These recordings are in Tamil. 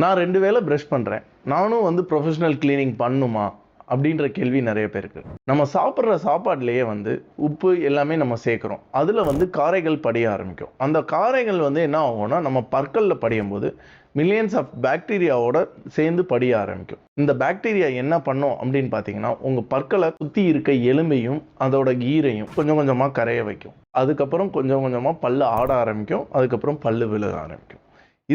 நான் 2 வேளை பிரஷ் பண்ணுறேன், நானும் வந்து ப்ரொஃபஷனல் கிளீனிங் பண்ணுமா அப்படின்ற கேள்வி நிறைய பேருக்கு. நம்ம சாப்பிட்ற சாப்பாட்லேயே வந்து உப்பு எல்லாமே நம்ம சேர்க்குறோம். அதில் வந்து காரைகள் படிய ஆரம்பிக்கும். அந்த காரைகள் வந்து என்ன ஆகும்னா நம்ம பற்களில் படியும் போது மில்லியன்ஸ் ஆஃப் பாக்டீரியாவோட சேர்ந்து படிய ஆரம்பிக்கும். இந்த பாக்டீரியா என்ன பண்ணும் அப்படின்னு பார்த்தீங்கன்னா உங்கள் பற்களை சுற்றி இருக்க எலும்பையும் அதோட ஈரையும் கொஞ்சம் கொஞ்சமாக கரைய வைக்கும். அதுக்கப்புறம் கொஞ்சம் கொஞ்சமாக பல்லு ஆட ஆரம்பிக்கும். அதுக்கப்புறம் பல்லு விழுக ஆரம்பிக்கும்.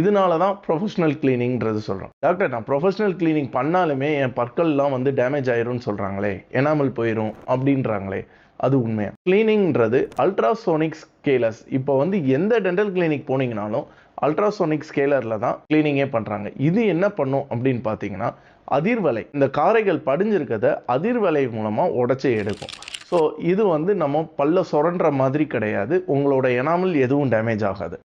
இதனால தான் ப்ரொஃபஷனல் கிளீனிங்கிறது சொல்கிறோம். டாக்டர், நான் ப்ரொஃபஷனல் கிளீனிங் பண்ணாலுமே என் பற்கள்லாம் வந்து டேமேஜ் ஆயிரும்னு சொல்கிறாங்களே, எனாமல் போயிடும் அப்படின்றாங்களே, அது உண்மையா? கிளீனிங்கிறது அல்ட்ராசோனிக் ஸ்கேலர்ஸ். இப்போ வந்து எந்த டென்டல் கிளினிக் போனீங்கனாலும் அல்ட்ராசோனிக் ஸ்கேலரில் தான் கிளீனிங்கே பண்ணுறாங்க. இது என்ன பண்ணும் அப்படின்னு பார்த்தீங்கன்னா அதிர்வலை, இந்த காரைகள் படிஞ்சிருக்கிறத அதிர்வலை மூலமாக உடச்சி எடுக்கும். ஸோ இது வந்து நம்ம பல்ல சுரண்டுற மாதிரி கிடையாது. உங்களோட எனாமல் எதுவும் டேமேஜ் ஆகாது.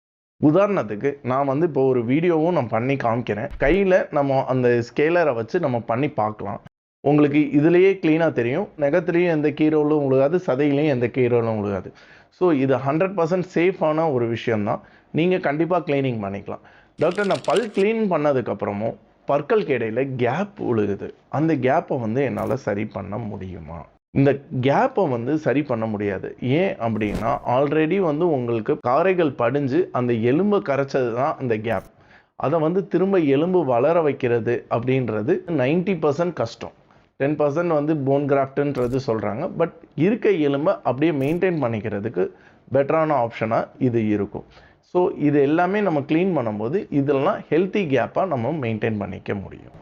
உதாரணத்துக்கு நான் வந்து இப்போ ஒரு வீடியோவும் நான் பண்ணி காமிக்கிறேன். கையில் நம்ம அந்த ஸ்கேலரை வச்சு நம்ம பண்ணி பார்க்கலாம். உங்களுக்கு இதுலேயே க்ளீனாக தெரியும். நகத்துலேயும் எந்த கீரோலும் விழுகாது, சதையிலையும் எந்த கீரோலும் விழுகாது. ஸோ இது 100% சேஃபான ஒரு விஷயந்தான். நீங்கள் கண்டிப்பாக க்ளீனிங் பண்ணிக்கலாம். டாக்டர், நான் பல் க்ளீன் பண்ணதுக்கப்புறமும் பற்களுக்கு இடையில் கேப் விழுகுது. அந்த கேப்பை வந்து என்னால் சரி பண்ண முடியுமா? இந்த கேப்பை வந்து சரி பண்ண முடியாது. ஏன் அப்படின்னா ஆல்ரெடி வந்து உங்களுக்கு காரைகள் படிஞ்சு அந்த எலும்பை கரைச்சது தான் அந்த கேப். அதை வந்து திரும்ப எலும்பு வளர வைக்கிறது அப்படின்றது 90% கஷ்டம். 10% வந்து போன் கிராஃப்ட்ன்றது சொல்கிறாங்க. பட் இருக்க எலும்பை அப்படியே மெயின்டைன் பண்ணிக்கிறதுக்கு பெட்டரான ஆப்ஷனாக இது இருக்கும். ஸோ இது எல்லாமே நம்ம க்ளீன் பண்ணும்போது இதெல்லாம் ஹெல்த்தி கேப்பாக நம்ம மெயின்டைன் பண்ணிக்க முடியும்.